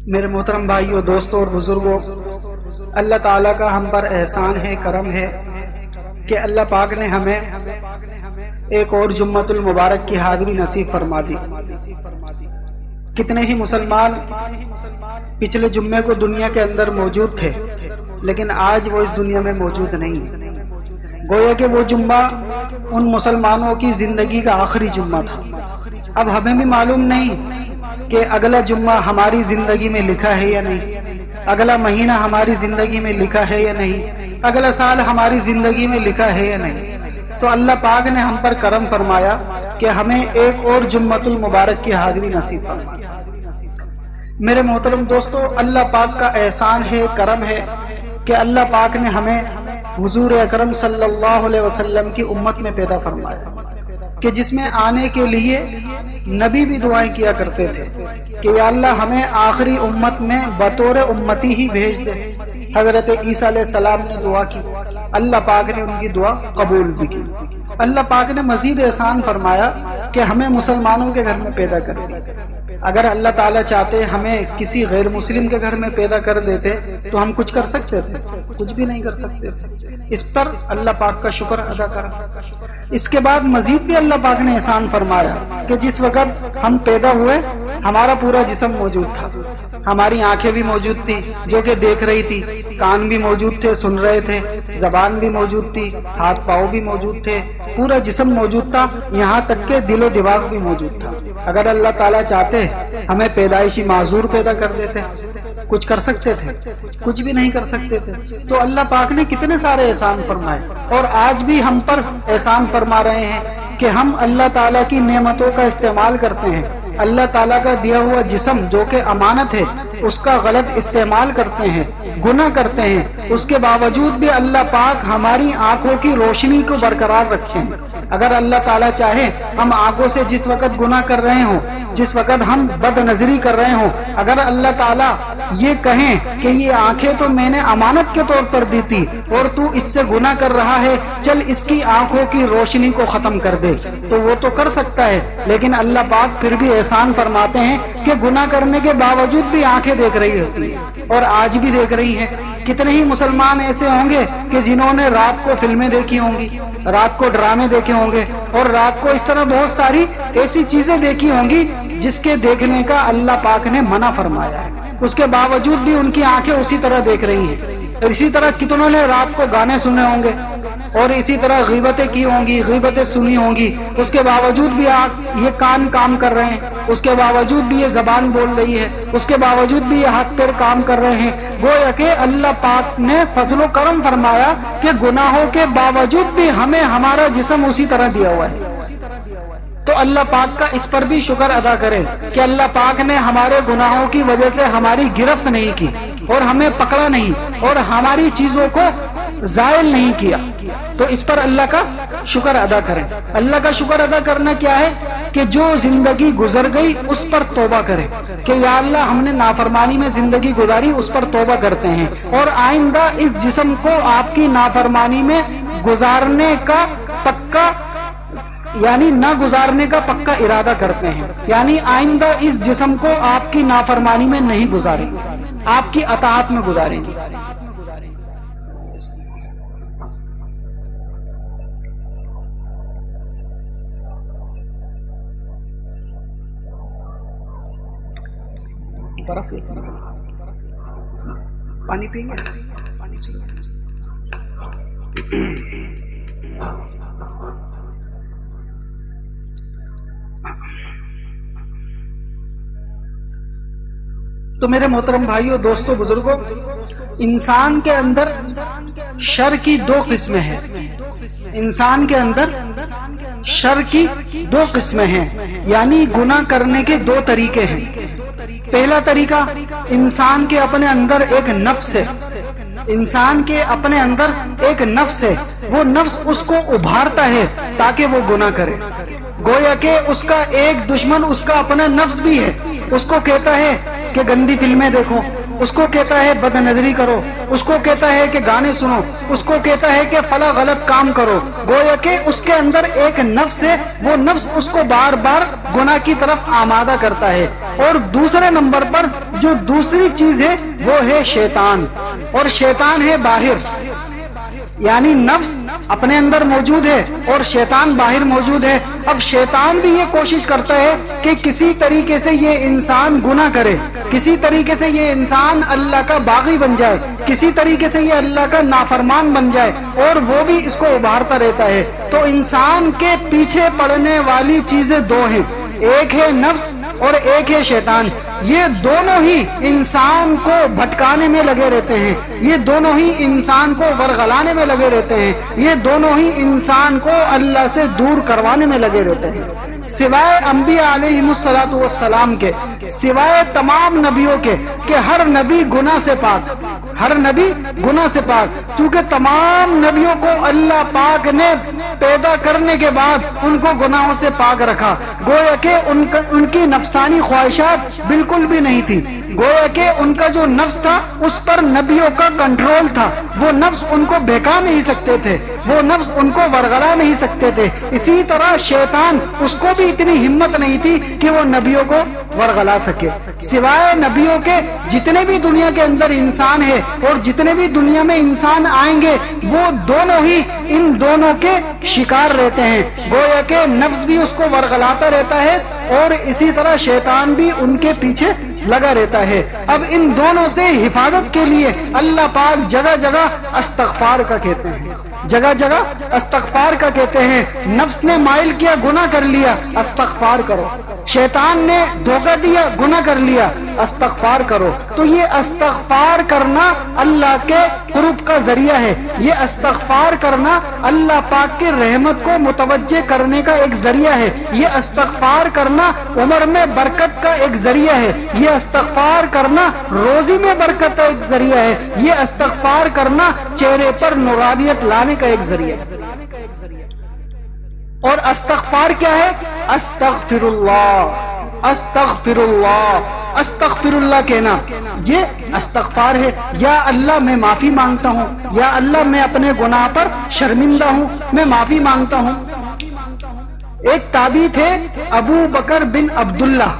میرے محترم بھائیوں، دوستوں اور بزرگوں، اللہ تعالیٰ کا ہم پر احسان ہے، کرم ہے کہ اللہ پاک نے ہمیں ایک اور جمعۃ المبارک کی حاضری نصیب فرما دی۔ کتنے ہی مسلمان پچھلے جمعے کو دنیا کے اندر موجود تھے، لیکن آج وہ اس دنیا میں موجود نہیں۔ گویا کہ وہ جمعہ ان مسلمانوں کی زندگی کا آخری جمعہ تھا۔ اب ہمیں بھی معلوم نہیں کہ اگلا جمعہ ہماری زندگی میں لکھا ہے یا نہیں، اگلا مہینہ ہماری زندگی میں لکھا ہے یا نہیں، اگلا سال ہماری زندگی میں لکھا ہے یا نہیں۔ تو اللہ پاک نے ہم پر کرم فرمایا کہ ہمیں ایک اور جمعۃ المبارک کی حاضری نصیب فرمایا۔ میرے محترم دوستو، اللہ پاک کا احسان ہے، کرم ہے کہ اللہ پاک نے ہمیں حضور اکرم صلی اللہ علیہ وسلم کی امت میں پیدا فرمایا، کہ جس میں آنے کے لیے نبی بھی دعائیں کیا کرتے تھے کہ یا اللہ ہمیں آخری امت میں بطور امتی ہی بھیج دے۔ حضرت عیسیٰ علیہ السلام نے دعا کی، اللہ پاک نے ان کی دعا قبول بھی کی۔ اللہ پاک نے مزید احسان فرمایا کہ ہمیں مسلمانوں کے گھر میں پیدا کر دیا۔ اگر اللہ تعالیٰ چاہتے ہمیں کسی غیر مسلم کے گھر میں پیدا کر دیتے تو ہم کچھ کر سکتے تھے؟ کچھ بھی نہیں کر سکتے تھے۔ اس پر اللہ پاک کا شکر ادا کرا۔ اس کے بعد مزید بھی اللہ پاک نے احسان فرمایا کہ جس وقت ہم پیدا ہوئے ہمارا پورا جسم موجود تھا، ہماری آنکھیں بھی موجود تھی جو کہ دیکھ رہی تھی، کان بھی موجود تھے سن رہے تھے، زبان بھی موجود تھی، ہاتھ پاؤں بھی موجود تھے، پورا جسم موجود تھا، یہاں تک کہ دل و دماغ بھی موجود تھا۔ اگر اللہ تعالیٰ چاہتے ہمیں پیدائشی معذور پیدا کر دیتے، کچھ کر سکتے تھے؟ کچھ بھی نہیں کر سکتے تھے۔ تو اللہ پاک نے کتنے سارے احسان فرمائے، اور آج بھی ہم پر احسان فرما رہے ہیں کہ ہم اللہ تعالیٰ کی نعمتوں کا استعمال کرتے ہیں۔ اللہ تعالیٰ کا دیا ہوا جسم جو کہ امانت ہے، اس کا غلط استعمال کرتے ہیں، گناہ کرتے ہیں۔ اس کے باوجود بھی اللہ پاک ہماری آنکھوں کی روشنی کو برقرار رکھے ہیں۔ اگر اللہ تعالیٰ چاہے ہم آنکھوں سے جس وقت گناہ کر رہے ہوں، جس وقت ہم بد نظری کر رہے ہوں، اگر اللہ تعالیٰ یہ کہیں کہ یہ آنکھیں تو میں نے امانت کے طور پر دی تھی اور تو اس سے گناہ کر رہا ہے، چل اس کی آنکھوں کی روشنی کو ختم کر دے، تو وہ تو کر سکتا ہے۔ لیکن اللہ پاک پھر بھی احسان فرماتے ہیں کہ گناہ کرنے کے باوجود بھی آنکھیں دیکھ رہی ہوتی ہیں، اور آج بھی دیکھ رہی ہیں۔ کتنے ہی مسلمان ایسے ہوں گے کہ جنہوں نے رات کو فلمیں دیکھی ہوں گی، رات کو ڈرامے دیکھے ہوں گے، اور رات کو اس طرح بہت ساری ایسی چیزیں دیکھی ہوں گی جس کے دیکھنے کا اللہ پاک نے منع فرمایا ہے، اس کے باوجود بھی ان کی آنکھیں اسی طرح دیکھ رہی ہیں۔ اسی طرح کتنوں نے رات کو گانے سنے ہوں گے، اور اسی طرح غیبتیں کی ہوں گی، غیبتیں سنی ہوں گی، اس کے باوجود بھی یہ کان کام کر رہے ہیں، اس کے باوجود بھی یہ زبان بول رہی ہے، اس کے باوجود بھی یہ ہاتھ پیر کام کر رہے ہیں۔ گویا کہ اللہ پاک نے فضل و کرم فرمایا کہ گناہوں کے باوجود بھی ہمیں ہمارا جسم اسی طرح دیا ہوا ہے۔ تو اللہ پاک کا اس پر بھی شکر ادا کریں کہ اللہ پاک نے ہمارے گناہوں کی وجہ سے ہماری گرفت نہیں کی، اور ہمیں پکڑا نہیں، اور ہماری چیزوں کو زائل نہیں کیا۔ تو اس پر اللہ کا شکر ادا کریں۔ اللہ کا شکر ادا کرنا کیا ہے کہ جو زندگی گزر گئی اس پر توبہ کریں کہ یا اللہ ہم نے نافرمانی میں زندگی گزاری، اس پر توبہ کرتے ہیں، اور آئندہ اس جسم کو آپ کی نافرمانی میں گزارنے کا پکا، یعنی نہ گزارنے کا پکا ارادہ کرتے ہیں، یعنی آئندہ اس جسم کو آپ کی نافرمانی میں نہیں گزاریں گے، آپ کی اطاعت میں گزاریں گے۔ پانی پئیں گے؟ تو میرے محترم بھائیوں، دوستوں، بزرگوں، انسان کے اندر شر کی دو قسمیں ہیں۔ انسان کے اندر شر کی دو قسمیں ہیں، یعنی گناہ کرنے کے دو طریقے ہیں۔ پہلا طریقہ، انسان کے اپنے اندر ایک نفس ہے، انسان کے اپنے اندر ایک نفس ہے، وہ نفس اس کو ابھارتا ہے تاکہ وہ گناہ کرے۔ گویا کہ اس کا ایک دشمن اس کا اپنا نفس بھی ہے، اس کو کہتا ہے کہ گندی فلمیں دیکھو، اس کو کہتا ہے بد نظری کرو، اس کو کہتا ہے کہ گانے سنو، اس کو کہتا ہے کہ فلاں غلط کام کرو۔ گویا کہ اس کے اندر ایک نفس ہے، وہ نفس اس کو بار بار گناہ کی طرف آمادہ کرتا ہے۔ اور دوسرے نمبر پر جو دوسری چیز ہے وہ ہے شیطان، اور شیطان ہے باہر، یعنی نفس اپنے اندر موجود ہے اور شیطان باہر موجود ہے۔ اب شیطان بھی یہ کوشش کرتا ہے کہ کسی طریقے سے یہ انسان گناہ کرے، کسی طریقے سے یہ انسان اللہ کا باغی بن جائے، کسی طریقے سے یہ اللہ کا نافرمان بن جائے، اور وہ بھی اس کو ابھارتا رہتا ہے۔ تو انسان کے پیچھے پڑنے والی چیزیں دو ہیں، ایک ہے نفس اور ایک ہے شیطان۔ یہ دونوں ہی انسان کو بھٹکانے میں لگے رہتے ہیں، یہ دونوں ہی انسان کو ورغلانے میں لگے رہتے ہیں، یہ دونوں ہی انسان کو اللہ سے دور کروانے میں لگے رہتے ہیں۔ سوائے انبیاء علیہم السلام کے، سوائے تمام نبیوں کے، کہ ہر نبی گناہ سے پاک، ہر نبی گناہ سے پاک، کیونکہ تمام نبیوں کو اللہ پاک نے پیدا کرنے کے بعد ان کو گناہوں سے پاک رکھا، گویا کہ ان کی نفسانی خواہشات بالکل بھی نہیں تھی، گویا کہ ان کا جو نفس تھا اس پر نبیوں کا کنٹرول تھا، وہ نفس ان کو بہکا نہیں سکتے تھے، وہ نفس ان کو ورغلا نہیں سکتے تھے۔ اسی طرح شیطان، اس کو بھی اتنی ہمت نہیں تھی کہ وہ نبیوں کو ورغلا سکے۔ سوائے نبیوں کے جتنے بھی دنیا کے اندر انسان ہے اور جتنے بھی دنیا میں انسان آئیں گے، وہ دونوں ہی ان دونوں کے شکار رہتے ہیں، گویا کہ نفس بھی اس کو ورغلاتا رہتا ہے اور اسی طرح شیطان بھی ان کے پیچھے لگا رہتا ہے۔ اب ان دونوں سے حفاظت کے لیے اللہ پاک جگہ جگہ استغفار کا کہتے ہیں، جگہ جگہ استغفار کا کہتے ہیں۔ نفس نے مائل کیا، گناہ کر لیا، استغفار کرو۔ شیطان نے دھوکہ دیا، گناہ کر لیا، استغفار کرو۔ تو یہ استغفار کرنا اللہ کے قرب کا ذریعہ ہے، یہ استغفار کرنا اللہ پاک کے رحمت کو متوجہ کرنے کا ایک ذریعہ ہے، یہ استغفار کرنا عمر میں برکت کا ایک ذریعہ ہے، یہ استغفار کرنا روزی میں برکت کا ایک ذریعہ ہے، یہ استغفار کرنا چہرے پر نورانیت لانے کا ایک ذریعہ ہے۔ اور استغفار کیا ہے؟ استغفر اللہ، استغفر اللہ، استغفر اللہ کہنا یہ استغفار ہے۔ یا اللہ میں معافی مانگتا ہوں، یا اللہ میں اپنے گناہ پر شرمندہ ہوں، میں معافی مانگتا ہوں۔ ایک تابعی تھے ابو بکر بن عبداللہ،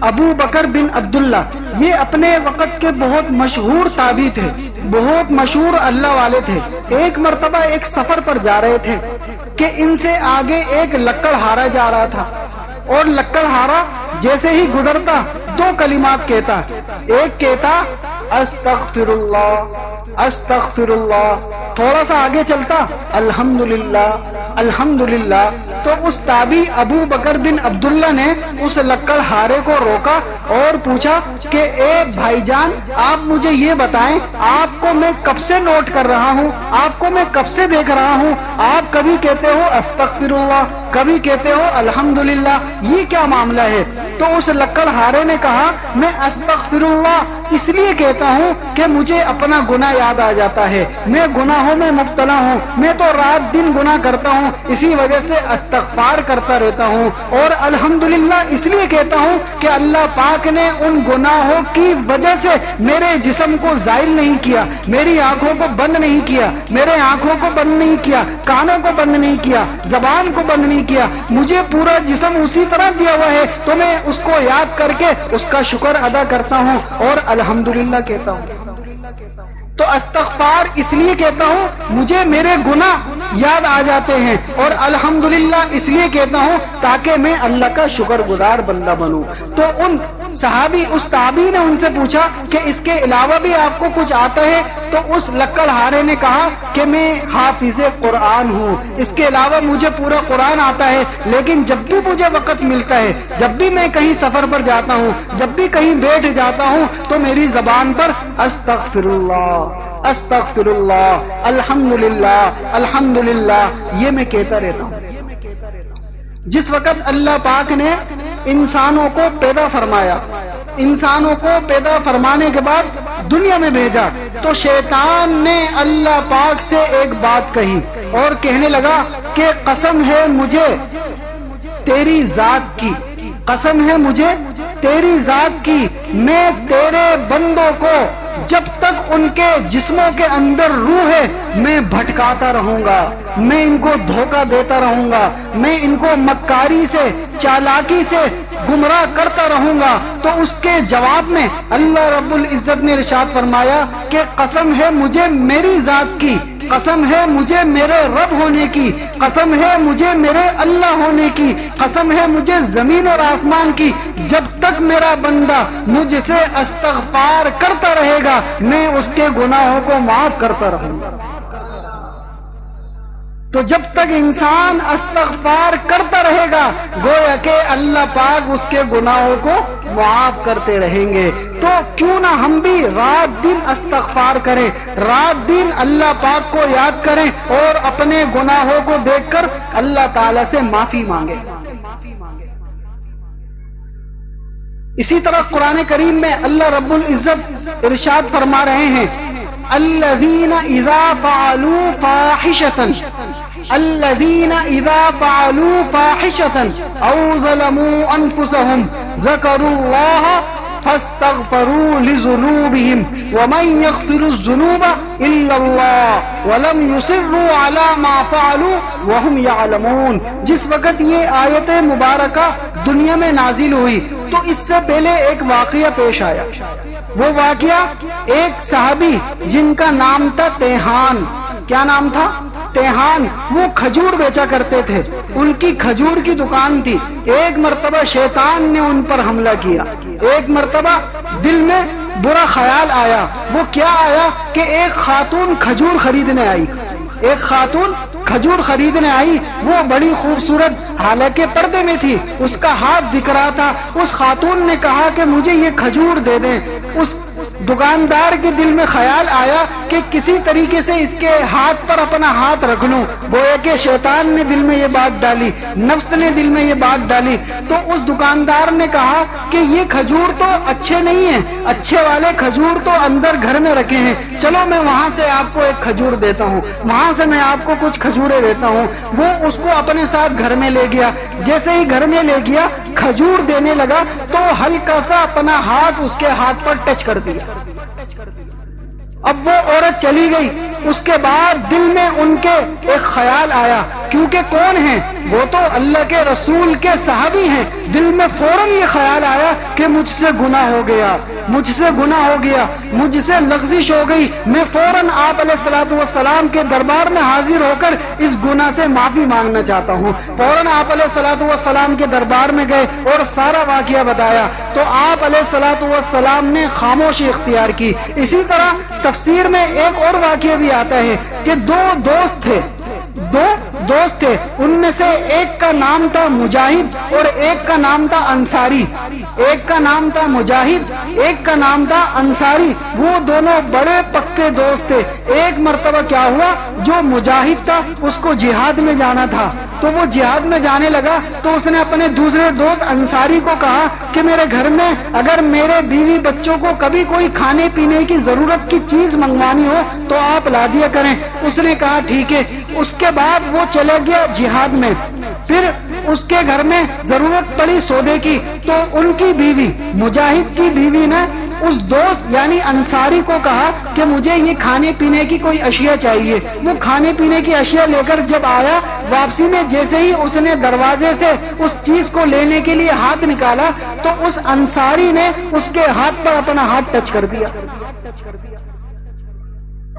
ابو بکر بن عبداللہ، یہ اپنے وقت کے بہت مشہور تابعی تھے، بہت مشہور اللہ والے تھے۔ ایک مرتبہ ایک سفر پر جا رہے تھے کہ ان سے آگے ایک لکڑہارا جا رہا تھا، اور لکڑہارا جیسے ہی گزرتا دو کلمات کہتا، ایک کہتا استغفر اللہ، استغفر اللہ، تھوڑا سا آگے چلتا الحمدللہ، الحمدللہ۔ تو اس تابعی ابو بکر بن عبداللہ نے اس لکڑہارے کو روکا اور پوچھا کہ اے بھائی جان، آپ مجھے یہ بتائیں، آپ کو میں کب سے نوٹ کر رہا ہوں، آپ کو میں کب سے دیکھ رہا ہوں، آپ کبھی کہتے ہو استغفر اللہ، کبھی کہتے ہو الحمدللہ، یہ کیا معاملہ ہے؟ تو اس لکڑہارے نے کہا میں استغفر اللہ اس لیے کہتا ہوں کہ مجھے اپنا گناہ یاد آ جاتا ہے، میں گناہوں میں مبتلا ہوں، میں تو رات دن گناہ کرتا ہوں، اسی وجہ سے استغفار کرتا رہتا ہوں، اور الحمدللہ اس لیے کہتا ہوں کہ اللہ پاک نے ان گناہوں کی وجہ سے میرے جسم کو زائل نہیں کیا، میری آنکھوں کو بند نہیں کیا، میرے آنکھوں کو بند نہیں کیا، کانوں کو بند نہیں کیا، زبان کو بند نہیں کیا، مجھے پورا جسم اسی طرح دیا ہوا ہے، تو میں اس کو یاد کر کے اس کا شکر ادا کرتا ہوں اور الحمدللہ کہتا ہوں۔ تو استغفار اس لیے کہتا ہوں مجھے میرے گناہ یاد آ جاتے ہیں، اور الحمدللہ اس لیے کہتا ہوں تاکہ میں اللہ کا شکر گزار بندہ بنوں۔ تو ان صحابی، اس تابعی نے ان سے پوچھا کہ اس کے علاوہ بھی آپ کو کچھ آتا ہے؟ تو اس لکڑہارے نے کہا کہ میں حافظ قرآن ہوں، اس کے علاوہ مجھے پورا قرآن آتا ہے، لیکن جب بھی مجھے وقت ملتا ہے، جب بھی میں کہیں سفر پر جاتا ہوں، جب بھی کہیں بیٹھ جاتا ہوں، تو میری زبان پر استغفر اللہ، استغفر اللہ، الحمدللہ، الحمدللہ، یہ میں کہتا رہتا ہوں۔ جس وقت اللہ پاک نے انسانوں کو پیدا فرمایا، انسانوں کو پیدا فرمانے کے بعد دنیا میں بھیجا، تو شیطان نے اللہ پاک سے ایک بات کہی اور کہنے لگا کہ قسم ہے مجھے تیری ذات کی، قسم ہے مجھے تیری ذات کی، میں تیرے بندوں کو جب تک ان کے جسموں کے اندر روح ہے میں بھٹکاتا رہوں گا، میں ان کو دھوکہ دیتا رہوں گا، میں ان کو مکاری سے چالاکی سے گمراہ کرتا رہوں گا۔ تو اس کے جواب میں اللہ رب العزت نے ارشاد فرمایا کہ قسم ہے مجھے میری ذات کی، قسم ہے مجھے میرے رب ہونے کی، قسم ہے مجھے میرے اللہ ہونے کی، قسم ہے مجھے زمین اور آسمان کی، جب تک میرا بندہ مجھ سے استغفار کرتا رہے گا میں اس کے گناہوں کو معاف کرتا رہوں گا۔ تو جب تک انسان استغفار کرتا رہے گا گویا کہ اللہ پاک اس کے گناہوں کو معاف کرتے رہیں گے۔ تو کیوں نہ ہم بھی رات دن استغفار کریں، رات دن اللہ پاک کو یاد کریں اور اپنے گناہوں کو دیکھ کر اللہ تعالی سے معافی مانگیں۔ اسی طرح قرآن کریم میں اللہ رب العزت ارشاد فرما رہے ہیں الذین اذا فعلوا فاحشة الذین اذا فعلوا فاحشة او ظلموا انفسهم ذکروا اللہ فاستغفروا لذنوبهم ومن يغفر الذنوب الا اللہ ولم يصروا على ما فعلوا وهم يعلمون۔ جس وقت یہ آیت مبارکہ دنیا میں نازل ہوئی تو اس سے پہلے ایک واقعہ پیش آیا۔ وہ واقعہ ایک صحابی جن کا نام تھا تیہان۔ کیا نام تھا؟ تیہان۔ وہ کھجور بیچا کرتے تھے، ان کی کھجور کی دکان تھی۔ ایک مرتبہ شیطان نے ان پر حملہ کیا، ایک مرتبہ دل میں برا خیال آیا۔ وہ کیا آیا کہ ایک خاتون کھجور خریدنے آئی، ایک خاتون کھجور خریدنے آئی۔ وہ بڑی خوبصورت حالانکہ پردے میں تھی، اس کا ہاتھ دکھ رہا تھا۔ اس خاتون نے کہا کہ مجھے یہ کھجور دے دیں۔ اس دکاندار کے دل میں خیال آیا کہ کسی طریقے سے اس کے ہاتھ پر اپنا ہاتھ رکھ لوں۔ گویا کہ شیطان نے دل میں یہ بات ڈالی، نفس نے دل میں یہ بات ڈالی۔ تو اس دکاندار نے کہا کہ یہ کھجور تو اچھے نہیں ہیں، اچھے والے کھجور تو اندر گھر میں رکھے ہیں، چلو میں وہاں سے آپ کو ایک کھجور دیتا ہوں، وہاں سے میں آپ کو کچھ کھجورے دیتا ہوں۔ وہ اس کو اپنے ساتھ گھر میں لے گیا۔ جیسے ہی گھر میں لے گیا کھجور دینے لگا تو ہلکا سا اپنا ہاتھ اس کے ہاتھ پر ٹچ کر دیا۔ اب وہ عورت چلی گئی۔ اس کے بعد دل میں ان کے ایک خیال آیا، کیونکہ کون ہیں وہ تو اللہ کے رسول کے صحابی ہیں۔ دل میں فوراً یہ خیال آیا کہ مجھ سے گناہ ہو گیا، مجھ سے گناہ ہو گیا، مجھ سے لغزش ہو گئی۔ میں فوراً آپ علیہ الصلوۃ والسلام کے دربار میں حاضر ہو کر اس گناہ سے معافی مانگنا چاہتا ہوں۔ فوراً آپ علیہ الصلوۃ والسلام کے دربار میں گئے اور سارا واقعہ بتایا تو آپ علیہ الصلوۃ والسلام نے خاموشی اختیار کی۔ اسی طرح تفسیر میں ایک اور واقعہ بھی آتا ہے کہ دو دوست تھے، ان میں سے ایک کا نام تھا مجاہد اور ایک کا نام تھا انصاری۔ ایک کا نام تھا مجاہد، ایک کا نام تھا انصاری۔ وہ دونوں بڑے پکے دوست تھے۔ ایک مرتبہ کیا ہوا، جو مجاہد تھا اس کو جہاد میں جانا تھا، تو وہ جہاد میں جانے لگا تو اس نے اپنے دوسرے دوست انصاری کو کہا کہ میرے گھر میں اگر میرے بیوی بچوں کو کبھی کوئی کھانے پینے کی ضرورت کی چیز منگوانی ہو تو آپ لا دیا کریں۔ اس نے کہا ٹھیک ہے۔ اس کے بعد وہ چلے گیا جہاد میں۔ پھر اس کے گھر میں ضرورت پڑی سودے کی تو ان کی بیوی مجاہد کی بیوی نے اس دوست یعنی انصاری کو کہا کہ مجھے یہ کھانے پینے کی کوئی اشیاء چاہیے۔ وہ کھانے پینے کی اشیاء لے کر جب آیا، واپسی میں جیسے ہی اس نے دروازے سے اس چیز کو لینے کے لیے ہاتھ نکالا تو اس انصاری نے اس کے ہاتھ پر اپنا ہاتھ ٹچ کر دیا۔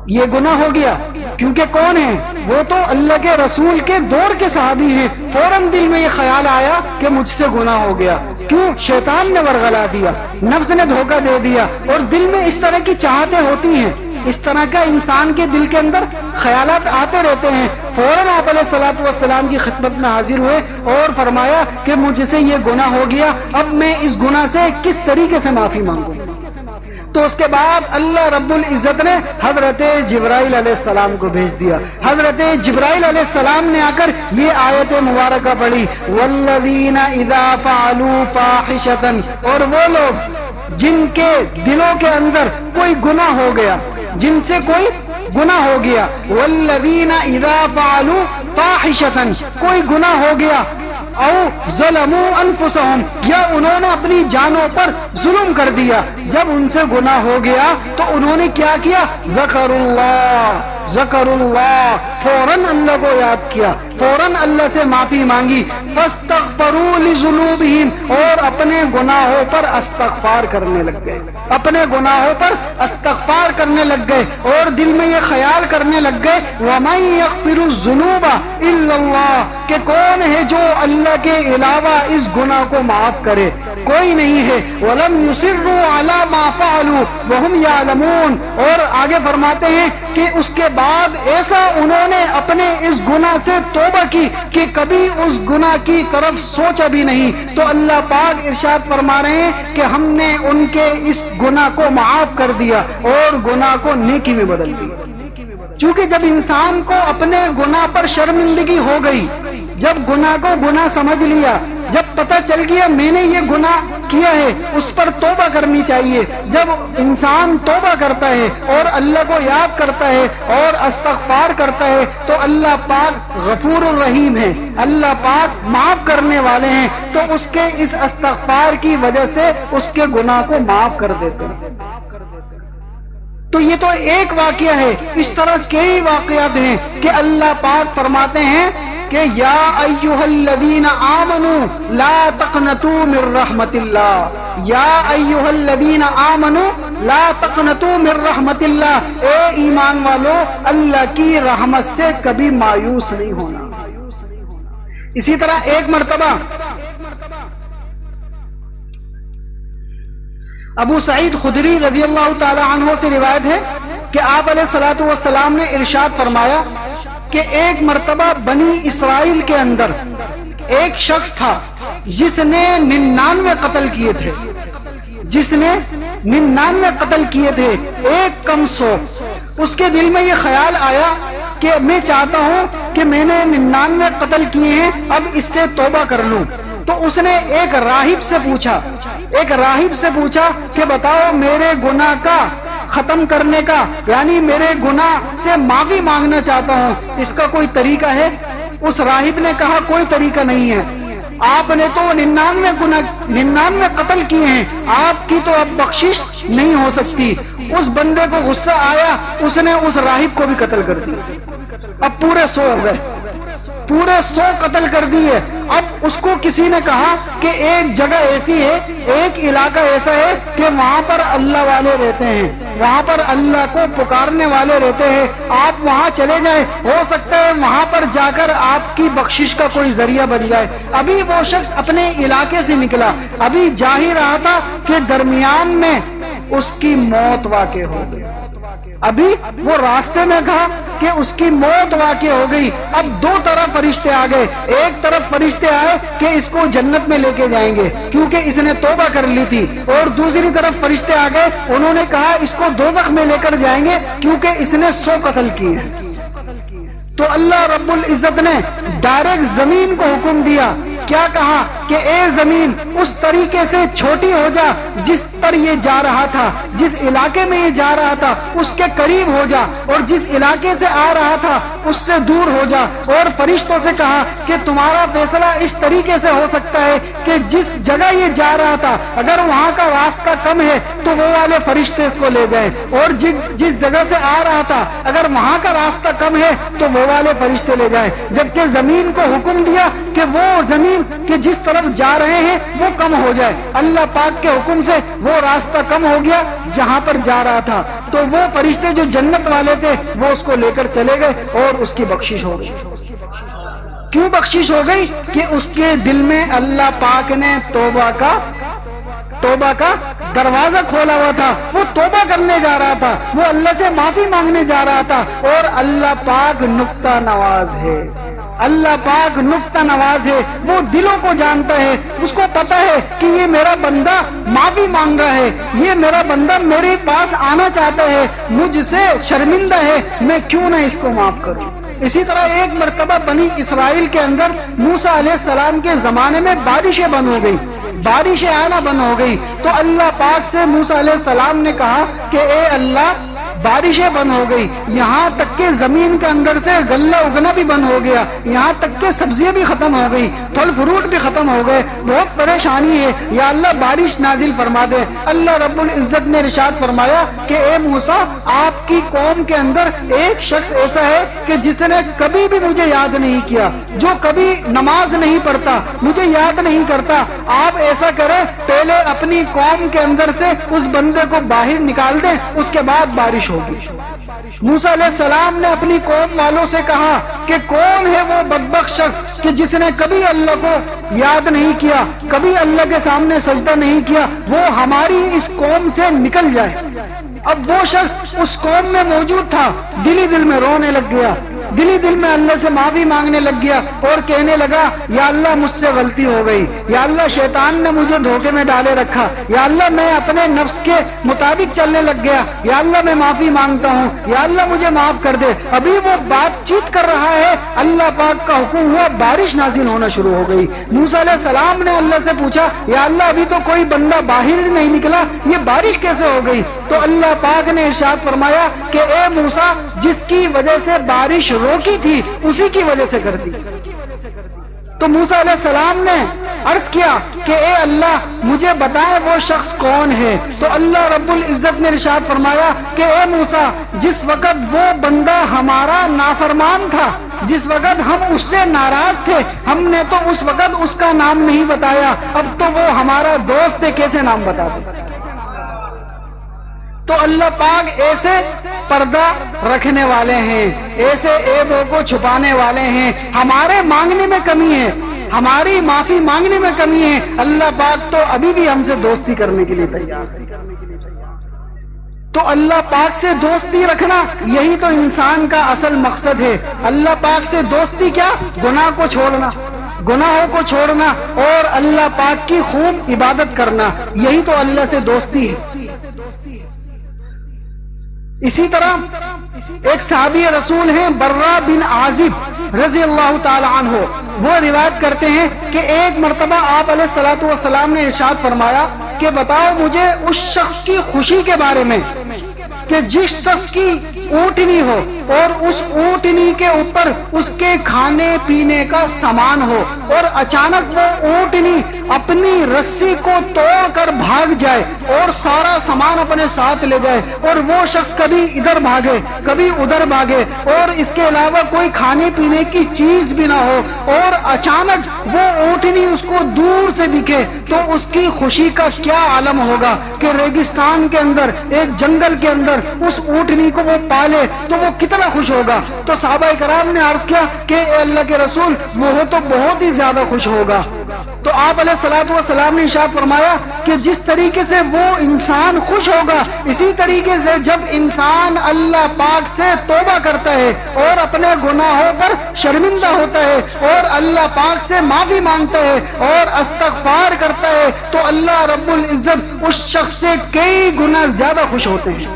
یہ گناہ ہو گیا، کیونکہ کون ہے وہ تو اللہ کے رسول کے دور کے صحابی ہیں۔ فوراً دل میں یہ خیال آیا کہ مجھ سے گناہ ہو گیا۔ کیوں؟ شیطان نے ورغلا دیا، نفس نے دھوکہ دے دیا، اور دل میں اس طرح کی چاہتیں ہوتی ہیں، اس طرح کا انسان کے دل کے اندر خیالات آتے رہتے ہیں۔ فوراً آپ علیہ الصلوۃ والسلام کی خدمت میں حاضر ہوئے اور فرمایا کہ مجھ سے یہ گناہ ہو گیا، اب میں اس گناہ سے کس طریقے سے معافی مانگوں۔ تو اس کے بعد اللہ رب العزت نے حضرت جبرائیل علیہ السلام کو بھیج دیا۔ حضرت جبرائیل علیہ السلام نے آ کر یہ آیت مبارکہ پڑھی والذین اذا فعلوا فاحشة، اور وہ لوگ جن کے دلوں کے اندر کوئی گناہ ہو گیا، جن سے کوئی گناہ ہو گیا، والذین اذا فعلوا فاحشة، کوئی گناہ ہو گیا، او ظلموا انفسهم یا انہوں نے اپنی جانوں پر ظلم کر دیا. جب ان سے گناہ ہو گیا تو انہوں نے کیا کیا؟ ذکر اللہ فوراً اللہ کو یاد کیا, فوراً اللہ سے معافی مانگی. فاستغفروا لذنوبہم اور اپنے گناہوں پر استغفار کرنے لگ گئے, اپنے گناہوں پر استغفار کرنے لگ گئے اور دل میں یہ خیال کرنے لگ گئے وَمَن يَغْفِرُ الذُّنُوبَ إِلَّا اللَّهُ کہ کون ہے جو اللہ کے علاوہ اس گناہ کو معاف کرے, کوئی نہیں ہے. وَلَمْ يُصِرُّوا عَلَى مَا فَعَلُوا وَهُمْ يَعْلَمُونَ اور آگے فرماتے ہیں کہ اس کے بعد ایسا انہوں نے اپنے اس گناہ سے توبہ کی کہ کبھی اس گناہ کی طرف سوچا بھی نہیں. تو اللہ پاک ارشاد فرما رہے ہیں کہ ہم نے ان کے اس گناہ کو معاف کر دیا اور گناہ کو نیکی میں بدل دیا. چونکہ جب انسان کو اپنے گناہ پر شرمندگی ہو گئی, جب گناہ کو گناہ سمجھ لیا, جب پتہ چل گیا میں نے یہ گناہ کیا ہے, اس پر توبہ کرنی چاہیے. جب انسان توبہ کرتا ہے اور اللہ کو یاد کرتا ہے اور استغفار کرتا ہے تو اللہ پاک غفور الرحیم ہے, اللہ پاک معاف کرنے والے ہیں. تو اس کے اس استغفار کی وجہ سے اس کے گناہ کو معاف کر دیتے ہیں. تو یہ تو ایک واقعہ ہے, اس طرح کئی واقعات ہیں کہ اللہ پاک فرماتے ہیں کہ یا ایھا الذین آمنوا لا تقنطوا من رحمت اللہ, یا ایھا الذین آمنوا لا تقنطوا من رحمت اللہ, اے ایمان والو اللہ کی رحمت سے کبھی مایوس نہیں ہونا. اسی طرح ایک مرتبہ ابو سعید خدری رضی اللہ تعالی عنہ سے روایت ہے کہ آپ علیہ الصلوۃ والسلام نے ارشاد فرمایا کہ ایک مرتبہ بنی اسرائیل کے اندر ایک شخص تھا جس نے 99 قتل کیے تھے, جس نے 99 قتل کیے تھے, ایک کم 100. اس کے دل میں یہ خیال آیا کہ میں چاہتا ہوں کہ میں نے 99 قتل کیے ہیں, اب اس سے توبہ کر لوں. تو اس نے ایک راہب سے پوچھا کہ بتاؤ میرے گناہ کا ختم کرنے کا, یعنی میرے گناہ سے معافی مانگنا چاہتا ہوں, اس کا کوئی طریقہ ہے؟ اس راہب نے کہا کوئی طریقہ نہیں ہے, آپ نے تو 99 قتل کیے ہیں, آپ کی تو اب بخشش نہیں ہو سکتی. اس بندے کو غصہ آیا, اس نے اس راہب کو بھی قتل کر دیا. اب پورے 100 ہو گئے, پورے 100 قتل کر دیے. اب اس کو کسی نے کہا کہ ایک جگہ ایسی ہے, ایک علاقہ ایسا ہے کہ وہاں پر اللہ والے رہتے ہیں, وہاں پر اللہ کو پکارنے والے رہتے ہیں, آپ وہاں چلے جائیں, ہو سکتا ہے وہاں پر جا کر آپ کی بخشش کا کوئی ذریعہ بن جائے. ابھی وہ شخص اپنے علاقے سے نکلا, ابھی جا ہی رہا تھا کہ درمیان میں اس کی موت واقع ہو گئی. ابھی وہ راستے میں تھا کہ اس کی موت واقع ہو گئی. اب دو طرف فرشتے آ گئے, ایک طرف فرشتے آئے کہ اس کو جنت میں لے کے جائیں گے کیونکہ اس نے توبہ کر لی تھی, اور دوسری طرف فرشتے آ گئے, انہوں نے کہا اس کو دوزخ میں لے کر جائیں گے کیونکہ اس نے 100 قتل کیے. تو اللہ رب العزت نے ڈائریکٹ زمین کو حکم دیا, کیا کہا کہ اے زمین اس طریقے سے چھوٹی ہو جا جس پر یہ جا رہا تھا, جس علاقے میں یہ جا رہا تھا اس کے قریب ہو جا, اور جس علاقے سے آ رہا تھا اس سے دور ہو جا. اور فرشتوں سے کہا کہ تمہارا فیصلہ اس طریقے سے ہو سکتا ہے کہ جس جگہ یہ جا رہا تھا اگر وہاں کا راستہ کم ہے تو وہ والے فرشتے اس کو لے جائیں, اور جس جگہ سے آ رہا تھا اگر وہاں کا راستہ کم ہے تو وہ والے فرشتے لے جائیں. جبکہ زمین کو حکم دیا کہ وہ زمین کہ جس طرف جا رہے ہیں وہ کم ہو جائے. اللہ پاک کے حکم سے وہ راستہ کم ہو گیا جہاں پر جا رہا تھا, تو وہ فرشتے جو جنت والے تھے وہ اس کو لے کر چلے گئے اور اس کی بخشش ہو گئی. کیوں بخشش ہو گئی؟ کہ اس کے دل میں اللہ پاک نے توبہ کا دروازہ کھولا ہوا تھا, وہ توبہ کرنے جا رہا تھا, وہ اللہ سے معافی مانگنے جا رہا تھا. اور اللہ پاک نکتہ نواز ہے, اللہ پاک نکتہ نواز ہے, وہ دلوں کو جانتا ہے, اس کو پتا ہے کہ یہ میرا بندہ معافی مانگ رہا ہے, یہ میرا بندہ میرے پاس آنا چاہتا ہے, مجھ سے شرمندہ ہے, میں کیوں نہ اس کو معاف کروں. اسی طرح ایک مرتبہ بنی اسرائیل کے اندر موسیٰ علیہ السلام کے زمانے میں بارشیں بند ہو گئی, بارشیں آنا بند ہو گئی. تو اللہ پاک سے موسیٰ علیہ السلام نے کہا کہ اے اللہ بارشیں بند ہو گئی, یہاں تک کہ زمین کے اندر سے غلہ اگنا بھی بند ہو گیا، یہاں تک کہ سبزیاں بھی ختم ہو گئی، پھل فروٹ بھی ختم ہو گئے، بہت پریشانی ہے، یا اللہ بارش نازل فرما دے۔ اللہ رب العزت نے ارشاد فرمایا کہ اے موسیٰ، آپ کی قوم کے اندر ایک شخص ایسا ہے کہ جس نے کبھی بھی مجھے یاد نہیں کیا، جو کبھی نماز نہیں پڑھتا، مجھے یاد نہیں کرتا۔ آپ ایسا کریں، پہلے اپنی قوم کے اندر سے اس بندے کو باہر نکال دیں، اس کے بعد بارش ہوگی۔ موسیٰ علیہ السلام نے اپنی قوم والوں سے کہا کہ کون ہے وہ بدبخت شخص کہ جس نے کبھی اللہ کو یاد نہیں کیا، کبھی اللہ کے سامنے سجدہ نہیں کیا، وہ ہماری اس قوم سے نکل جائے۔ اب وہ شخص اس قوم میں موجود تھا، دل ہی دل میں رونے لگ گیا، دل ہی دل میں اللہ سے معافی مانگنے لگ گیا اور کہنے لگا یا اللہ مجھ سے غلطی ہو گئی، یا اللہ شیطان نے مجھے دھوکے میں ڈالے رکھا، یا اللہ میں اپنے نفس کے مطابق چلنے لگ گیا، یا اللہ میں معافی مانگتا ہوں، یا اللہ مجھے معاف کر دے۔ ابھی وہ بات چیت کر رہا ہے، اللہ پاک کا حکم ہوا، بارش نازل ہونا شروع ہو گئی۔ موسیٰ علیہ السلام نے اللہ سے پوچھا یا اللہ ابھی تو کوئی بندہ باہر نہیں نکلا، یہ بارش کیسے ہو گئی؟ تو اللہ پاک نے ارشاد فرمایا کہ اے موسیٰ، جس کی وجہ سے بارش روکی تھی اسی کی وجہ سے کر دی۔ تو موسیٰ علیہ السلام نے عرض کیا کہ اے اللہ مجھے بتائیں وہ شخص کون ہے؟ تو اللہ رب العزت نے ارشاد فرمایا کہ اے موسیٰ، جس وقت وہ بندہ ہمارا نافرمان تھا، جس وقت ہم اس سے ناراض تھے، ہم نے تو اس وقت اس کا نام نہیں بتایا، اب تو وہ ہمارا دوست ہے، کیسے نام بتا دیں؟ تو اللہ پاک ایسے پردہ رکھنے والے ہیں، ایسے عیبوں کو چھپانے والے ہیں۔ ہمارے مانگنے میں کمی ہے، ہماری معافی مانگنے میں کمی ہے، اللہ پاک تو ابھی بھی ہم سے دوستی کرنے کے لیے تیار ہے۔ تو اللہ پاک سے دوستی رکھنا یہی تو انسان کا اصل مقصد ہے۔ اللہ پاک سے دوستی کیا؟ گناہ کو چھوڑنا، گناہوں کو چھوڑنا اور اللہ پاک کی خوب عبادت کرنا، یہی تو اللہ سے دوستی ہے۔ اسی طرح ایک صحابی رسول ہیں برہ بن عازب رضی اللہ تعالی عنہ، وہ روایت کرتے ہیں کہ ایک مرتبہ آپ علیہ الصلوۃ والسلام نے ارشاد فرمایا کہ بتاؤ مجھے اس شخص کی خوشی کے بارے میں کہ جس شخص کی اونٹنی ہو اور اس اونٹنی کے اوپر اس کے کھانے پینے کا سامان ہو اور اچانک وہ اونٹنی اپنی رسی کو توڑ کر بھاگ جائے اور سارا سامان اپنے ساتھ لے جائے، اور وہ شخص کبھی ادھر بھاگے کبھی ادھر بھاگے اور اس کے علاوہ کوئی کھانے پینے کی چیز بھی نہ ہو، اور اچانک وہ اونٹنی اس کو دور سے دکھے، تو اس کی خوشی کا کیا عالم ہوگا کہ ریگستان کے اندر، ایک جنگل کے اندر اس اونٹنی کو وہ پالے تو وہ کتنا خوش ہوگا۔ تو صحابہ کرام نے عرض کیا کہ اے اللہ کے رسول، وہ تو بہت ہی زیادہ خوش ہوگا۔ تو آپ علیہ الصلوۃ والسلام نے ارشاد فرمایا کہ جس طریقے سے وہ انسان خوش ہوگا، اسی طریقے سے جب انسان اللہ پاک سے توبہ کرتا ہے اور اپنے گناہوں پر شرمندہ ہوتا ہے اور اللہ پاک سے معافی مانگتا ہے اور استغفار کرتا ہے، تو اللہ رب العزت اس شخص سے کئی گنا زیادہ خوش ہوتے ہیں۔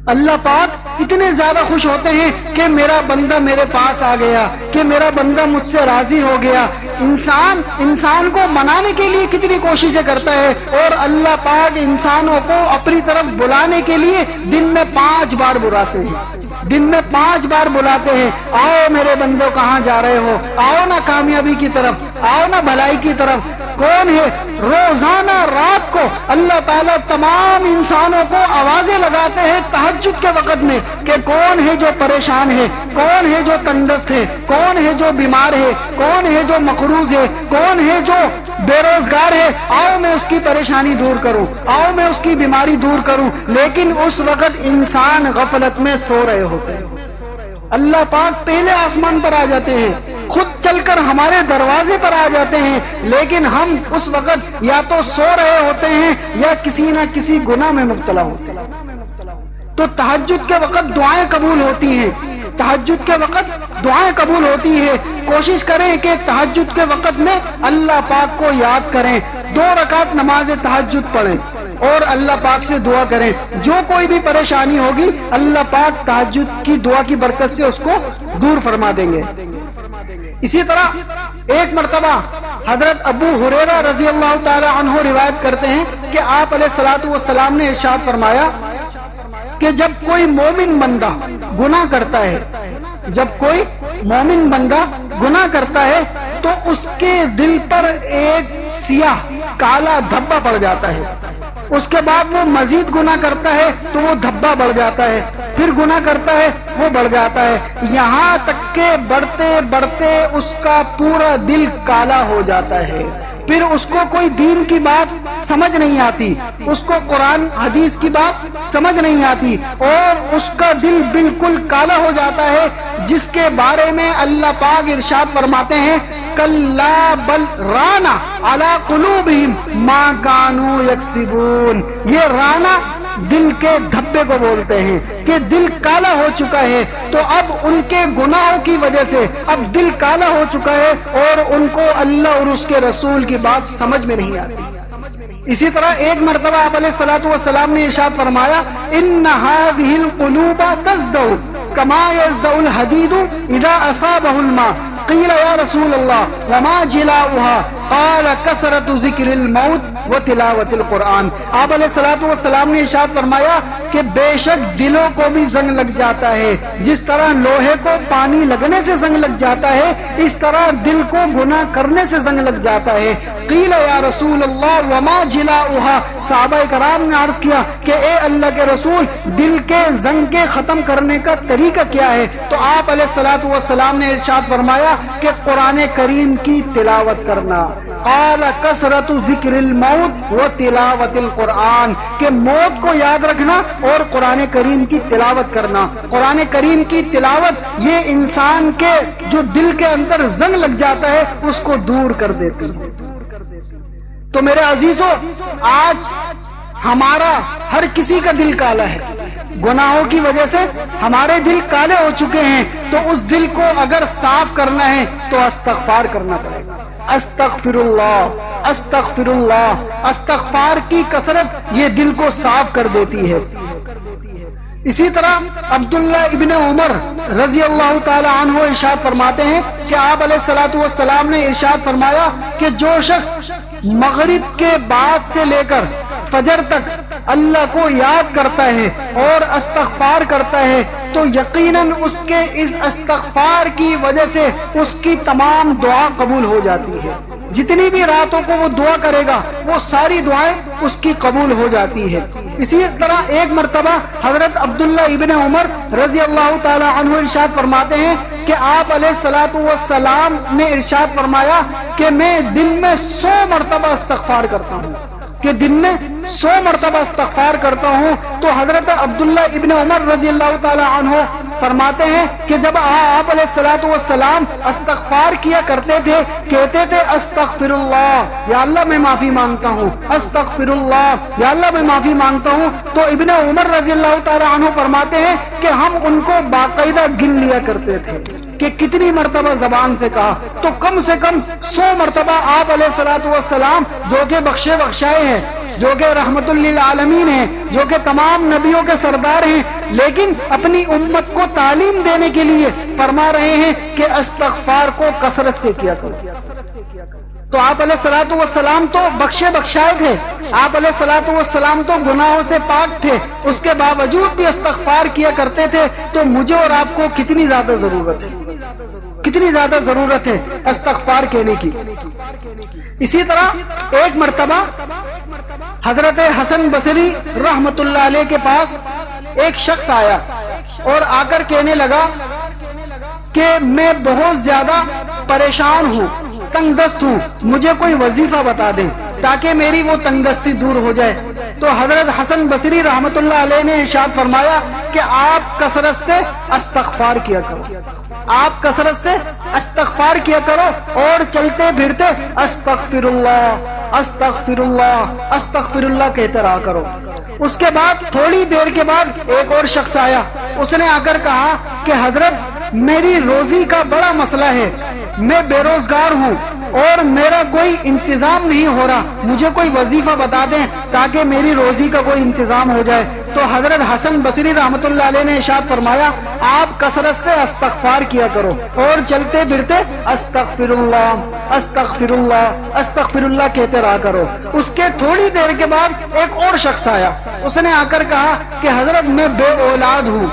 اللہ پاک اتنے زیادہ خوش ہوتے ہیں کہ میرا بندہ میرے پاس آ گیا، کہ میرا بندہ مجھ سے راضی ہو گیا۔ انسان کو منانے کے لیے کتنی کوششیں کرتا ہے، اور اللہ پاک انسانوں کو اپنی طرف بلانے کے لیے دن میں 5 بار بلاتے ہیں، دن میں 5 بار بلاتے ہیں، آؤ میرے بندوں کہاں جا رہے ہو، آؤ نا کامیابی کی طرف، آؤ نا بھلائی کی طرف۔ کون ہے؟ روزانہ رات کو اللہ تعالیٰ تمام انسانوں کو آوازیں لگاتے ہیں تہجد کے وقت میں کہ کون ہے جو پریشان ہے، کون ہے جو تندرست ہے، کون ہے جو بیمار ہے، کون ہے جو مقروض ہے، کون ہے جو بے روزگار ہے، آؤ میں اس کی پریشانی دور کروں، آؤ میں اس کی بیماری دور کروں۔ لیکن اس وقت انسان غفلت میں سو رہے ہوتے ہیں۔ اللہ پاک پہلے آسمان پر آ جاتے ہیں، خود چل کر ہمارے دروازے پر آ جاتے ہیں، لیکن ہم اس وقت یا تو سو رہے ہوتے ہیں یا کسی نہ کسی گناہ میں مبتلا ہوتے ہیں۔ تو تہجد کے وقت دعائیں قبول ہوتی ہیں، تہجد کے وقت دعائیں قبول ہوتی ہے۔ کوشش کریں کہ تہجد کے وقت میں اللہ پاک کو یاد کریں، 2 رکعت نماز تہجد پڑھیں اور اللہ پاک سے دعا کریں۔ جو کوئی بھی پریشانی ہوگی اللہ پاک تہجد کی دعا کی برکت سے اس کو دور فرما دیں گے۔ اسی طرح ایک مرتبہ حضرت ابو ہریرہ رضی اللہ تعالی عنہ روایت کرتے ہیں کہ آپ علیہ الصلوۃ والسلام نے ارشاد فرمایا کہ جب کوئی مومن بندہ گناہ کرتا ہے، جب کوئی مومن بندہ گناہ کرتا ہے تو اس کے دل پر ایک سیاہ کالا دھبا پڑ جاتا ہے، اس کے بعد وہ مزید گناہ کرتا ہے تو وہ دھبا بڑھ جاتا ہے، پھر گناہ کرتا ہے وہ بڑھ جاتا ہے، یہاں تک کہ بڑھتے بڑھتے اس کا پورا دل کالا ہو جاتا ہے، پھر اس کو کوئی دین کی بات سمجھ نہیں آتی، اس کو قرآن حدیث کی بات سمجھ نہیں آتی، اور اس کا دل بالکل کالا ہو جاتا ہے، جس کے بارے میں اللہ پاک ارشاد فرماتے ہیں کَلَّا بَلْ رَانَ عَلَىٰ قُلُوبِهِمْ مَا كَانُوا يَكْسِبُونَ۔ یہ رانا دل کے دھبے کو بولتے ہیں کہ دل کالا ہو چکا ہے، تو اب ان کے گناہوں کی وجہ سے اب دل کالا ہو چکا ہے اور ان کو اللہ اور اس کے رسول کی بات سمجھ میں نہیں آتی۔ اسی طرح ایک مرتبہ آپ علیہ الصلوۃ والسلام نے ارشاد فرمایا ان هذه القلوب تزدو كما يزدو الحديد اذا اصابه الماء قیل یا رسول اللہ وما جلاؤها قال کثرت ذکر الموت و تلاوت القرآن۔ آپ علیہ الصلوۃ والسلام نے ارشاد فرمایا کہ بے شک دلوں کو بھی زنگ لگ جاتا ہے، جس طرح لوہے کو پانی لگنے سے زنگ لگ جاتا ہے اس طرح دل کو گناہ کرنے سے زنگ لگ جاتا ہے۔ قیل یا رسول اللہ وما جلاؤها، صحابہ کرام نے عرض کیا کہ اے اللہ کے رسول دل کے زنگ کے ختم کرنے کا طریقہ کیا ہے؟ تو آپ علیہ الصلوۃ والسلام نے ارشاد فرمایا کہ قرآن کریم کی تلاوت کرنا، قال کثرت ذکر الموت و تلاوت القرآن، کہ موت کو یاد رکھنا اور قرآن کریم کی تلاوت کرنا۔ قرآن کریم کی تلاوت یہ انسان کے جو دل کے اندر زنگ لگ جاتا ہے اس کو دور کر دیتی ہے۔ تو میرے عزیزو، آج ہمارا ہر کسی کا دل کالا ہے، گناہوں کی وجہ سے ہمارے دل کالے ہو چکے ہیں، تو اس دل کو اگر صاف کرنا ہے تو استغفار کرنا پڑے گا۔ استغفر اللہ، استغفر اللہ، استغفار کی کثرت یہ دل کو صاف کر دیتی ہے۔ اسی طرح عبداللہ ابن عمر رضی اللہ تعالی عنہ ارشاد فرماتے ہیں کہ آپ علیہ الصلوۃ والسلام نے ارشاد فرمایا کہ جو شخص مغرب کے بعد سے لے کر فجر تک اللہ کو یاد کرتا ہے اور استغفار کرتا ہے تو یقیناً اس کے اس استغفار کی وجہ سے اس کی تمام دعا قبول ہو جاتی ہے۔ جتنی بھی راتوں کو وہ دعا کرے گا وہ ساری دعائیں اس کی قبول ہو جاتی ہے۔ اسی طرح ایک مرتبہ حضرت عبداللہ ابن عمر رضی اللہ تعالی عنہ ارشاد فرماتے ہیں کہ آپ علیہ الصلوۃ والسلام نے ارشاد فرمایا کہ میں دن میں 100 مرتبہ استغفار کرتا ہوں، کہ دن میں 100 مرتبہ استغفار کرتا ہوں۔ تو حضرت عبداللہ ابن عمر رضی اللہ تعالی عنہ فرماتے ہیں کہ جب آپ علیہ الصلوۃ والسلام استغفار کیا کرتے تھے کہتے تھے استغفر اللہ، یا اللہ میں معافی مانگتا ہوں، استغفر اللہ، یا اللہ میں معافی مانگتا ہوں، تو ابن عمر رضی اللہ تعالی عنہ فرماتے ہیں کہ ہم ان کو باقاعدہ گن لیا کرتے تھے کہ کتنی مرتبہ زبان سے کہا، تو کم سے کم 100 مرتبہ آپ علیہ الصلوۃ والسلام جو کہ بخشے بخشائے ہیں، جو کہ رحمت للعالمین ہیں، جو کہ تمام نبیوں کے سردار ہیں، لیکن اپنی امت کو تعلیم دینے کے لیے فرما رہے ہیں کہ استغفار کو کثرت سے کیا کرو۔ تو آپ علیہ الصلوۃ والسلام تو بخشے بخشائے تھے، آپ علیہ الصلوۃ والسلام تو گناہوں سے پاک تھے، اس کے باوجود بھی استغفار کیا کرتے تھے، تو مجھے اور آپ کو کتنی زیادہ ضرورت ہے، کتنی زیادہ ضرورت ہے استغفار کہنے کی۔ اسی طرح ایک مرتبہ حضرت حسن بصری رحمت اللہ علیہ کے پاس ایک شخص آیا اور آ کر کہنے لگا کہ میں بہت زیادہ پریشان ہوں، تنگ دست ہوں، مجھے کوئی وظیفہ بتا دیں تاکہ میری وہ تنگ دستی دور ہو جائے۔ تو حضرت حسن بصری رحمت اللہ علیہ نے ارشاد فرمایا کہ آپ کثرت سے استغفار کیا کرو، آپ کثرت سے استغفار کیا کرو اور چلتے پھرتے استغفر اللہ، استغفر اللہ، استغفر اللہ کہتے رہا کرو۔ اس کے بعد تھوڑی دیر کے بعد ایک اور شخص آیا، اس نے آ کر کہا کہ حضرت میری روزی کا بڑا مسئلہ ہے، میں بے روزگار ہوں اور میرا کوئی انتظام نہیں ہو رہا، مجھے کوئی وظیفہ بتا دیں تاکہ میری روزی کا کوئی انتظام ہو جائے۔ تو حضرت حسن بصری رحمۃ اللہ علیہ نے ارشاد فرمایا آپ کثرت سے استغفار کیا کرو اور چلتے پھرتے استغفر اللہ استغفر اللہ استغفر اللہ کہتے رہا کرو۔ اس کے تھوڑی دیر کے بعد ایک اور شخص آیا، اس نے آ کر کہا کہ حضرت میں بے اولاد ہوں،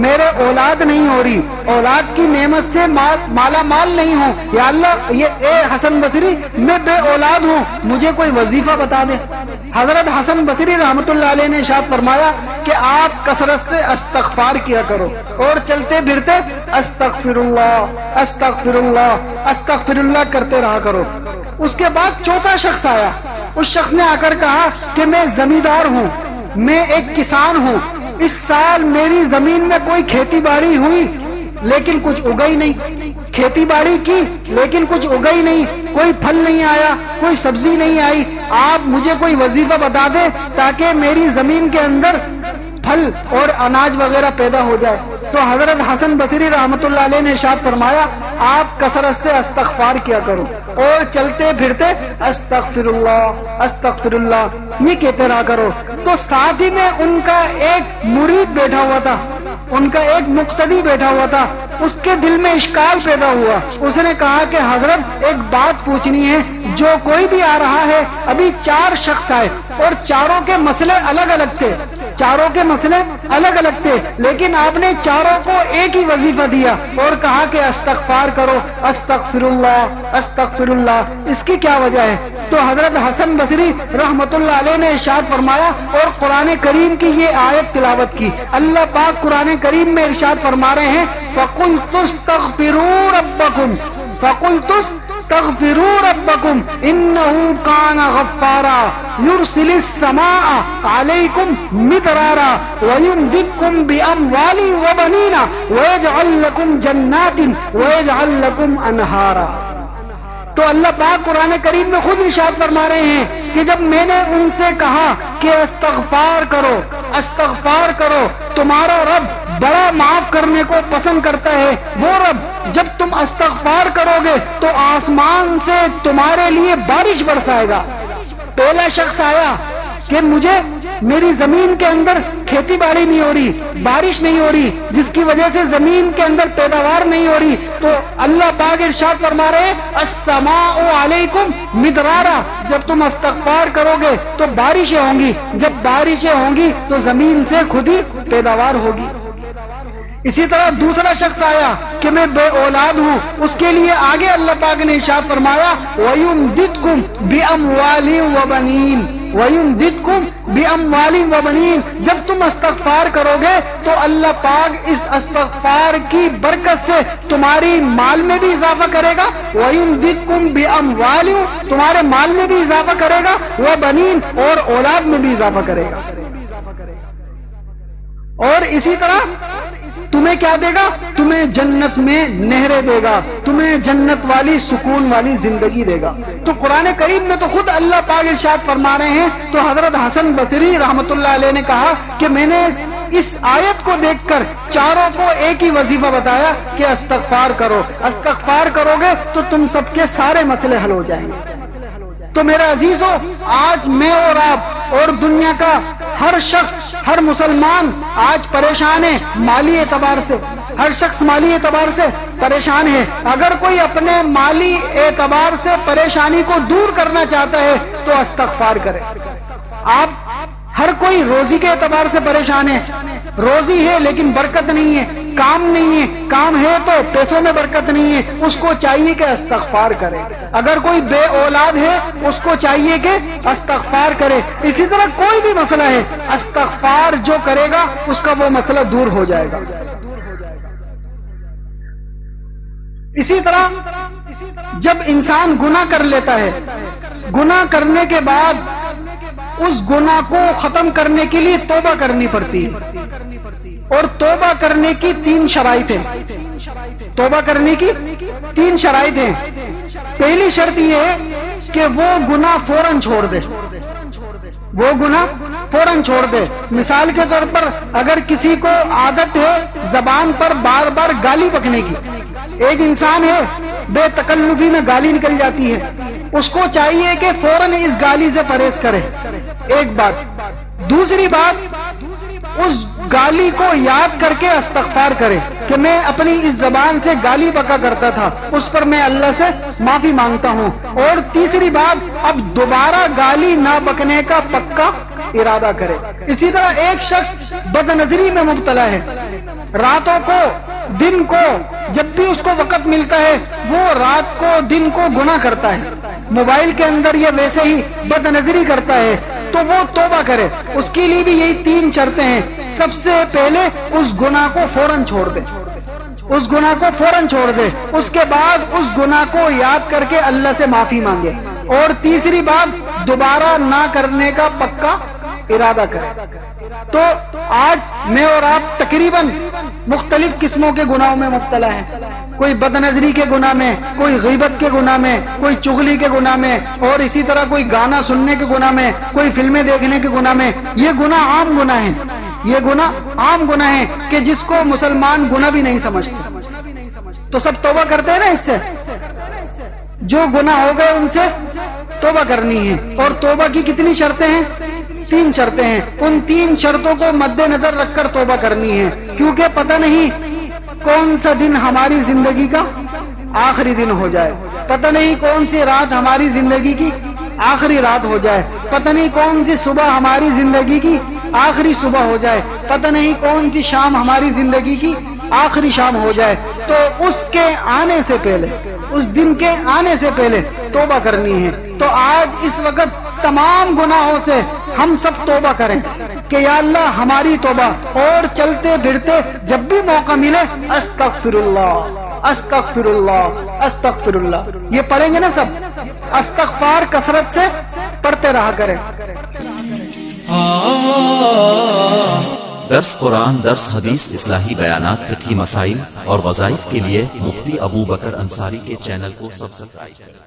میرے اولاد نہیں ہو رہی، اولاد کی نعمت سے مالا مال نہیں ہوں، یا اللہ اے حسن بصری میں بے اولاد ہوں، مجھے کوئی وظیفہ بتا دے۔ حضرت حسن بصری رحمۃ اللہ علیہ نے ارشاد فرمایا کہ آپ کثرت سے استغفار کیا کرو اور چلتے پھرتے استغفر اللہ استغفر اللہ استغفر اللہ کرتے رہا کرو۔ اس کے بعد چوتھا شخص آیا، اس شخص نے آ کر کہا کہ میں زمیندار ہوں، میں ایک کسان ہوں، اس سال میری زمین میں کوئی کھیتی باڑی ہوئی لیکن کچھ اگا ہی نہیں، کھیتی باڑی کی لیکن کچھ اگا ہی نہیں، کوئی پھل نہیں آیا، کوئی سبزی نہیں آئی، آپ مجھے کوئی وظیفہ بتا دیں تاکہ میری زمین کے اندر پھل اور اناج وغیرہ پیدا ہو جائے۔ تو حضرت حسن بصری رحمۃ اللہ علیہ نے ارشاد فرمایا آپ کثرت سے استغفار کیا کرو اور چلتے پھرتے استغفر اللہ یہ کہتے رہا کرو۔ تو ساتھ ہی میں ان کا ایک مرید بیٹھا ہوا تھا، ان کا ایک مقتدی بیٹھا ہوا تھا، اس کے دل میں اشکال پیدا ہوا، اس نے کہا کہ حضرت ایک بات پوچھنی ہے، جو کوئی بھی آ رہا ہے، ابھی 4 شخص آئے اور چاروں کے مسئلے الگ الگ تھے، چاروں کے مسئلے الگ الگ تھے، لیکن آپ نے چاروں کو ایک ہی وظیفہ دیا اور کہا کہ استغفار کرو استغفر اللہ، اس کی کیا وجہ ہے؟ تو حضرت حسن بصری رحمۃ اللہ علیہ نے ارشاد فرمایا اور قرآن کریم کی یہ آیت تلاوت کی۔ اللہ پاک قرآن کریم میں ارشاد فرما رہے ہیں فَقُلْتُ اسْتَغْفِرُوا رَبَّكُمْ فَقُلْتُ اسْتَغْفِرُوا رَبَّكُمْ إِنَّهُ كَانَ غَفَّارًا يُرْسِلِ السَّمَاءَ عَلَيْكُمْ مِدْرَارًا وَيُمْدِدْكُمْ بِأَمْوَالٍ وَبَنِينَ وَيَجْعَلْ لَكُمْ جَنَّاتٍ وَيَجْعَلْ لَكُمْ أَنْهَارًا۔ تو اللہ پاک قرآن کریم میں خود ارشاد فرما رہے ہیں کہ جب میں نے ان سے کہا کہ استغفار کرو، تمہارا رب بڑا معاف کرنے کو پسند کرتا ہے، وہ رب جب تم استغفار کرو گے تو آسمان سے تمہارے لیے بارش برسائے گا۔ پہلا شخص آیا کہ مجھے میری زمین کے اندر کھیتی باڑی نہیں ہو رہی، بارش نہیں ہو رہی، جس کی وجہ سے زمین کے اندر پیداوار نہیں ہو رہی، تو اللہ پاک ارشاد فرما رہے السماء علیکم مدرارا، جب تم استغفار کرو گے تو بارشیں ہوں گی، جب بارشیں ہوں گی تو زمین سے خود ہی پیداوار ہوگی۔ اسی طرح دوسرا شخص آیا کہ میں بے اولاد ہوں، اس کے لیے آگے اللہ پاک نے ارشاد فرمایا وَيُمْدِدْكُمْ بِأَمْوَالٍ وَبَنِينَ وَيُمْدِدْكُمْ بِأَمْوَالٍ وَبَنِينَ، جب تم استغفار کرو گے تو اللہ پاک اس استغفار کی برکت سے تمہاری مال میں بھی اضافہ کرے گا، وَيُمْدِدْكُمْ بِأَمْوَالٍ، تمہارے مال میں بھی اضافہ کرے گا، وَبَنِينَ، اور اولاد میں بھی اضافہ کرے گا۔ اور اسی طرح تمہیں کیا دے گا؟ تمہیں جنت میں نہریں دے گا، تمہیں جنت والی سکون والی زندگی دے گا۔ تو قرآن کریم میں تو خود اللہ پاک ارشاد فرما رہے ہیں۔ تو حضرت حسن بصری رحمۃ اللہ علیہ نے کہا کہ میں نے اس آیت کو دیکھ کر چاروں کو ایک ہی وظیفہ بتایا کہ استغفار کرو، استغفار کرو گے تو تم سب کے سارے مسئلے حل ہو جائیں گے۔ تو میرا عزیزو، آج میں اور آپ اور دنیا کا ہر شخص، ہر مسلمان آج پریشان ہے مالی اعتبار سے، ہر شخص مالی اعتبار سے پریشان ہے۔ اگر کوئی اپنے مالی اعتبار سے پریشانی کو دور کرنا چاہتا ہے تو استغفار کرے۔ آپ ہر کوئی روزی کے اعتبار سے پریشان ہے، روزی ہے لیکن برکت نہیں ہے، کام نہیں ہے، کام ہے تو پیسوں میں برکت نہیں ہے، اس کو چاہیے کہ استغفار کرے۔ اگر کوئی بے اولاد ہے اس کو چاہیے کہ استغفار کرے۔ اسی طرح کوئی بھی مسئلہ ہے، استغفار جو کرے گا اس کا وہ مسئلہ دور ہو جائے گا۔ اسی طرح جب انسان گناہ کر لیتا ہے، گناہ کرنے کے بعد اس گناہ کو ختم کرنے کے لیے توبہ کرنی پڑتی ہے، اور توبہ کرنے کی 3 شرائط ہیں۔ توبہ کرنے کی 3 شرائط ہیں۔ پہلی شرط یہ ہے کہ وہ گناہ فوراً چھوڑ دے، وہ گناہ فوراً چھوڑ دے۔ مثال کے طور پر اگر کسی کو عادت ہے زبان پر بار بار گالی بکنے کی، ایک انسان ہے بے تکلفی میں گالی نکل جاتی ہے، اس کو چاہیے کہ فوراً اس گالی سے پرہیز کرے، ایک بات۔ دوسری بات، اس گالی کو یاد کر کے استغفار کرے کہ میں اپنی اس زبان سے گالی بکا کرتا تھا، اس پر میں اللہ سے معافی مانگتا ہوں۔ اور تیسری بات، اب دوبارہ گالی نہ بکنے کا پکا ارادہ کرے۔ اسی طرح ایک شخص بد نظری میں مبتلا ہے، راتوں کو دن کو جب بھی اس کو وقت ملتا ہے وہ رات کو دن کو گناہ کرتا ہے، موبائل کے اندر یہ ویسے ہی بد نظری کرتا ہے، تو وہ توبہ کرے۔ اس کے لیے بھی یہی 3 شرطیں ہیں۔ سب سے پہلے اس گناہ کو فوراً چھوڑ دے، اس گناہ کو فوراً چھوڑ دے، اس کے بعد اس گناہ کو یاد کر کے اللہ سے معافی مانگے، اور تیسری بات دوبارہ نہ کرنے کا پکا ارادہ کرے۔ تو آج میں اور آپ تقریباً مختلف قسموں کے گناہوں میں مبتلا ہیں، کوئی بد نظری کے گناہ میں، کوئی غیبت کے گناہ میں، کوئی چغلی کے گناہ میں، اور اسی طرح کوئی گانا سننے کے گناہ میں، کوئی فلمیں دیکھنے کے گناہ میں۔ یہ گناہ عام گناہ ہیں، یہ گناہ عام گناہ ہیں کہ جس کو مسلمان گناہ بھی نہیں سمجھتے۔ تو سب توبہ کرتے ہیں نا اس سے، جو گناہ ہو گئے ان سے توبہ کرنی ہے۔ اور توبہ کی کتنی شرطیں ہیں؟ 3 شرطیں ہیں۔ ان 3 شرطوں کو مد نظر رکھ کر توبہ کرنی ہے، کیونکہ پتہ نہیں کون سا دن ہماری زندگی کا آخری دن ہو جائے، پتہ نہیں کون سی رات ہماری زندگی کی آخری رات ہو جائے، پتہ نہیں کون سی صبح ہماری زندگی کی آخری صبح ہو جائے، پتہ نہیں کون سی شام ہماری زندگی کی آخری شام ہو جائے۔ تو اس کے آنے سے پہلے، اس دن کے آنے سے پہلے توبہ کرنی ہے۔ تو آج اس وقت تمام گناہوں سے ہم سب توبہ کریں کہ یا اللہ ہماری توبہ، اور چلتے پھرتے جب بھی موقع ملے استغفر اللہ استغفر اللہ استغفر اللہ، یہ پڑھیں گے نا سب، استغفار کثرت سے پڑھتے رہا کریں۔ درس قرآن، درس حدیث، اصلاحی بیانات، فقہی مسائل اور وظائف کے لیے مفتی ابو بکر انصاری کے چینل کو سبسکرائب کریں۔